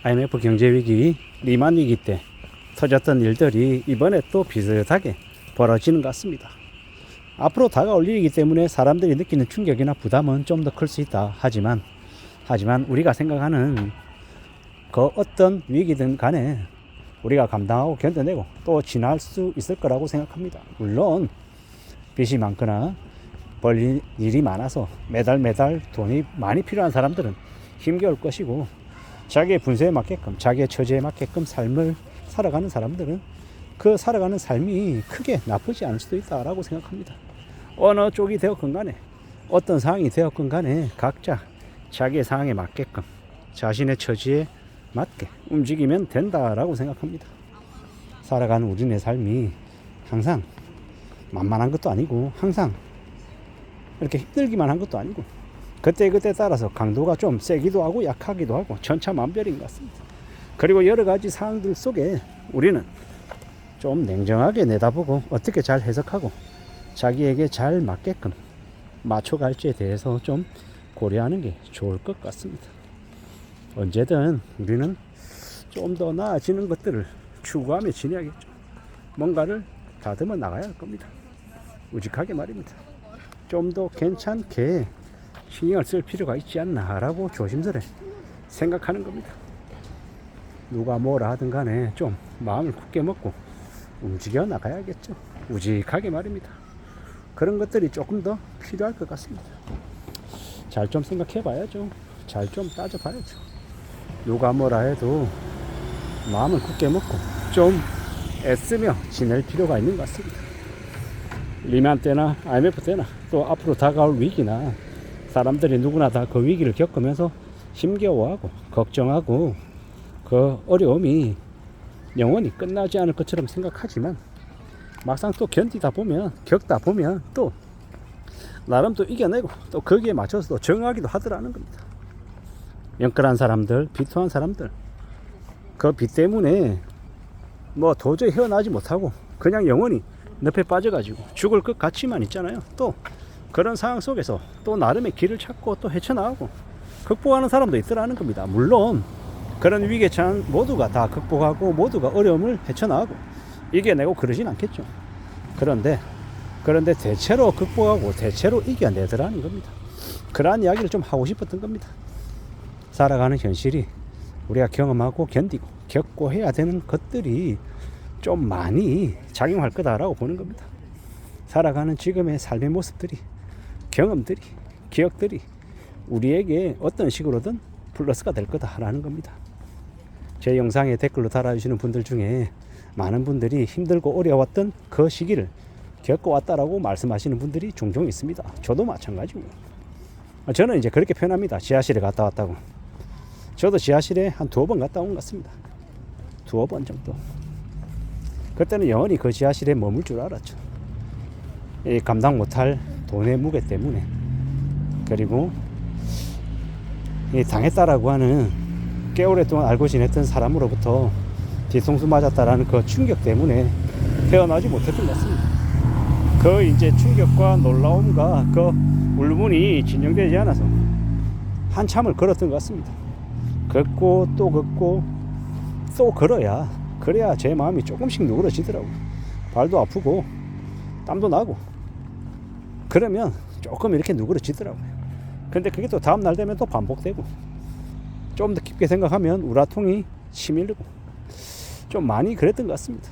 IMF 경제위기, 리만 위기 때 터졌던 일들이 이번에 또 비슷하게 벌어지는 것 같습니다. 앞으로 다가올 일이기 때문에 사람들이 느끼는 충격이나 부담은 좀 더 클 수 있다. 하지만 우리가 생각하는 그 어떤 위기든 간에 우리가 감당하고 견뎌내고 또 지날 수 있을 거라고 생각합니다. 물론 빚이 많거나 벌릴 일이 많아서 매달 돈이 많이 필요한 사람들은 힘겨울 것이고, 자기의 분수에 맞게끔 자기의 처지에 맞게끔 삶을 살아가는 사람들은 그 살아가는 삶이 크게 나쁘지 않을 수도 있다라고 생각합니다. 어느 쪽이 되었건 간에 어떤 상황이 되었건 간에 각자 자기의 상황에 맞게끔 자신의 처지에 맞게 움직이면 된다라고 생각합니다. 살아가는 우리네 삶이 항상 만만한 것도 아니고 항상 이렇게 힘들기만 한 것도 아니고 그때 따라서 강도가 좀 세기도 하고 약하기도 하고 천차만별인 것 같습니다. 그리고 여러 가지 상황들 속에 우리는 좀 냉정하게 내다보고 어떻게 잘 해석하고 자기에게 잘 맞게끔 맞춰갈지에 대해서 좀 고려하는 게 좋을 것 같습니다. 언제든 우리는 좀 더 나아지는 것들을 추구하며 지내야겠죠. 뭔가를 다듬어 나가야 할 겁니다. 우직하게 말입니다. 좀 더 괜찮게 신경을 쓸 필요가 있지 않나라고 조심스레 생각하는 겁니다. 누가 뭐라 하든 간에 좀 마음을 굳게 먹고 움직여 나가야겠죠. 우직하게 말입니다. 그런 것들이 조금 더 필요할 것 같습니다. 잘 좀 생각해 봐야죠. 잘 좀 따져 봐야죠. 누가 뭐라 해도 마음을 굳게 먹고 좀 애쓰며 지낼 필요가 있는 것 같습니다. 리만 때나 IMF 때나 또 앞으로 다가올 위기나 사람들이 누구나 다 그 위기를 겪으면서 힘겨워하고 걱정하고 그 어려움이 영원히 끝나지 않을 것처럼 생각하지만 막상 또 견디다 보면 겪다 보면 또 나름 또 이겨내고 또 거기에 맞춰서 또 정하기도 하더라는 겁니다. 영끌한 사람들, 비통한 사람들, 그 빚 때문에 뭐 도저히 헤어나지 못하고 그냥 영원히 늪에 빠져가지고 죽을 것 같이만 있잖아요. 또 그런 상황 속에서 또 나름의 길을 찾고 또 헤쳐나가고 극복하는 사람도 있더라는 겁니다. 물론 그런 위기에 처한 모두가 다 극복하고 모두가 어려움을 헤쳐나가고 이겨내고 그러진 않겠죠. 그런데 대체로 극복하고 대체로 이겨내더라는 겁니다. 그러한 이야기를 좀 하고 싶었던 겁니다. 살아가는 현실이 우리가 경험하고 견디고 겪고 해야 되는 것들이 좀 많이 작용할 거다라고 보는 겁니다. 살아가는 지금의 삶의 모습들이, 경험들이, 기억들이 우리에게 어떤 식으로든 플러스가 될 거다라는 겁니다. 제 영상에 댓글로 달아주시는 분들 중에 많은 분들이 힘들고 어려웠던 그 시기를 겪어왔다라고 말씀하시는 분들이 종종 있습니다. 저도 마찬가지고요. 저는 이제 그렇게 표현합니다. 지하실에 갔다 왔다고. 저도 지하실에 한 2번 갔다 온 것 같습니다. 2번 정도. 그때는 영원히 그 지하실에 머물 줄 알았죠. 이 감당 못할 돈의 무게 때문에, 그리고 이 당했다라고 하는 꽤 오랫동안 알고 지냈던 사람으로부터 뒤통수 맞았다라는 그 충격 때문에 헤어나지 못했던 것 같습니다. 그 이제 충격과 놀라움과 그 울분이 진정되지 않아서 한참을 걸었던 것 같습니다. 걷고 또 걷고 또 그래야 제 마음이 조금씩 누그러지더라고요. 발도 아프고 땀도 나고 그러면 조금 이렇게 누그러지더라고요. 근데 그게 또 다음날 되면 또 반복되고 좀 더 깊게 생각하면 우라통이 치밀고 좀 많이 그랬던 것 같습니다.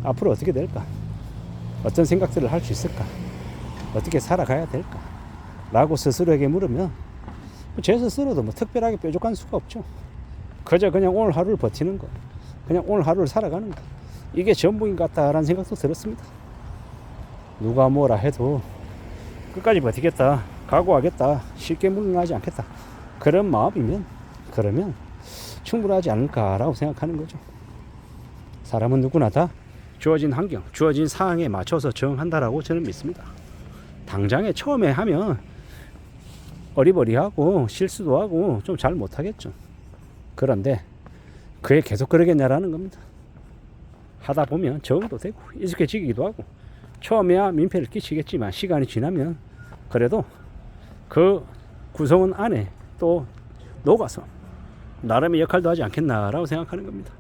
앞으로 어떻게 될까? 어떤 생각들을 할 수 있을까? 어떻게 살아가야 될까? 라고 스스로에게 물으면 제 스스로도 뭐 특별하게 뾰족한 수가 없죠. 그저 그냥 오늘 하루를 버티는 거, 그냥 오늘 하루를 살아가는 거, 이게 전부인 것 같다라는 생각도 들었습니다. 누가 뭐라 해도 끝까지 버티겠다, 각오하겠다, 쉽게 물러나지 않겠다, 그런 마음이면 그러면 충분하지 않을까라고 생각하는 거죠. 사람은 누구나 다 주어진 환경, 주어진 상황에 맞춰서 정한다라고 저는 믿습니다. 당장에 처음에 하면 어리버리하고 실수도 하고 좀 잘 못하겠죠. 그런데 그게 계속 그러겠냐라는 겁니다. 하다 보면 적응도 되고 익숙해지기도 하고 처음에야 민폐를 끼치겠지만 시간이 지나면 그래도 그 구성원 안에 또 녹아서 나름의 역할도 하지 않겠나라고 생각하는 겁니다.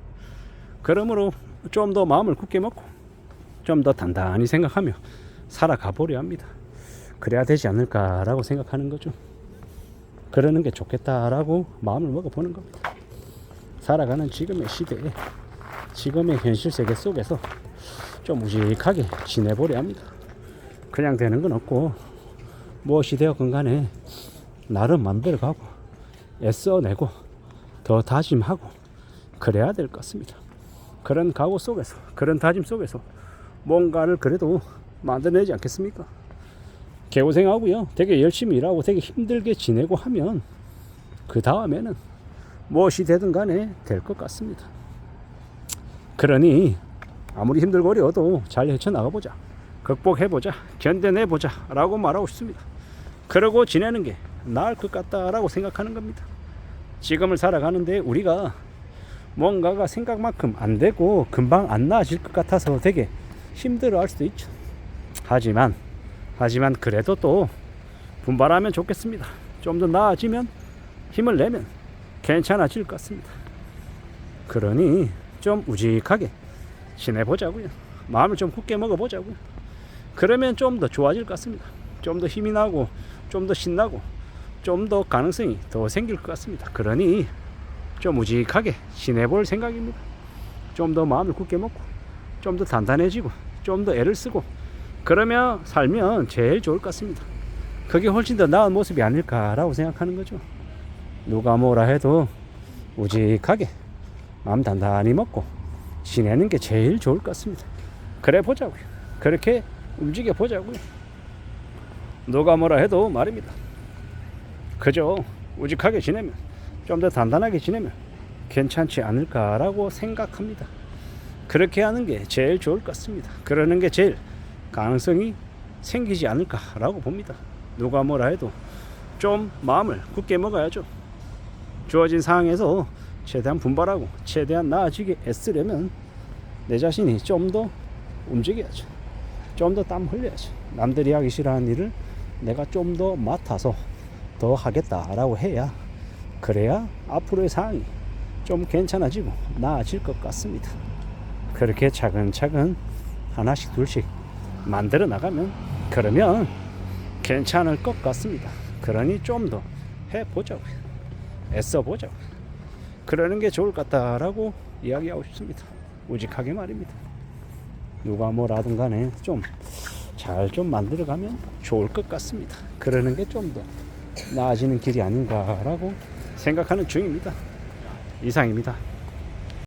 그러므로 좀 더 마음을 굳게 먹고 좀 더 단단히 생각하며 살아가 보려 합니다. 그래야 되지 않을까라고 생각하는 거죠. 그러는 게 좋겠다라고 마음을 먹어보는 겁니다. 살아가는 지금의 시대에 지금의 현실 세계 속에서 좀 우직하게 지내보려 합니다. 그냥 되는 건 없고 무엇이 되었건 간에 나름 맘대로 가고 애써내고 더 다짐하고 그래야 될 것 같습니다. 그런 각오 속에서 그런 다짐 속에서 뭔가를 그래도 만들어내지 않겠습니까? 개고생하고요 되게 열심히 일하고 되게 힘들게 지내고 하면 그 다음에는 무엇이 되든 간에 될 것 같습니다. 그러니 아무리 힘들고 어려워도 잘 헤쳐나가보자, 극복해보자, 견뎌내보자 라고 말하고 싶습니다. 그러고 지내는 게 나을 것 같다라고 생각하는 겁니다. 지금을 살아가는데 우리가 뭔가가 생각만큼 안 되고 금방 안 나아질 것 같아서 되게 힘들어 할 수도 있죠. 하지만 그래도 또 분발하면 좋겠습니다. 좀 더 나아지면 힘을 내면 괜찮아질 것 같습니다. 그러니 좀 우직하게 지내보자고요. 마음을 좀 굳게 먹어보자고요. 그러면 좀 더 좋아질 것 같습니다. 좀 더 힘이 나고 좀 더 신나고 좀 더 가능성이 더 생길 것 같습니다. 그러니 좀 우직하게 지내볼 생각입니다. 좀 더 마음을 굳게 먹고 좀 더 단단해지고 좀 더 애를 쓰고 그러면 살면 제일 좋을 것 같습니다. 그게 훨씬 더 나은 모습이 아닐까라고 생각하는 거죠. 누가 뭐라 해도 우직하게 마음 단단히 먹고 지내는 게 제일 좋을 것 같습니다. 그래 보자고요. 그렇게 움직여 보자고요. 누가 뭐라 해도 말입니다. 그저 우직하게 지내면 좀 더 단단하게 지내면 괜찮지 않을까라고 생각합니다. 그렇게 하는 게 제일 좋을 것 같습니다. 그러는 게 제일 가능성이 생기지 않을까라고 봅니다. 누가 뭐라 해도 좀 마음을 굳게 먹어야죠. 주어진 상황에서 최대한 분발하고 최대한 나아지게 애쓰려면 내 자신이 좀 더 움직여야죠. 좀 더 땀 흘려야죠. 남들이 하기 싫어하는 일을 내가 좀 더 맡아서 더 하겠다라고 해야 그래야 앞으로의 상황이 좀 괜찮아지고 나아질 것 같습니다. 그렇게 차근차근 하나씩 둘씩 만들어 나가면 그러면 괜찮을 것 같습니다. 그러니 좀 더 해보자고요. 애써보자고요. 그러는 게 좋을 것 같다라고 이야기하고 싶습니다. 우직하게 말입니다. 누가 뭐라든 간에 좀 잘 좀 만들어가면 좋을 것 같습니다. 그러는 게 좀 더 나아지는 길이 아닌가라고 생각하는 중입니다. 이상입니다.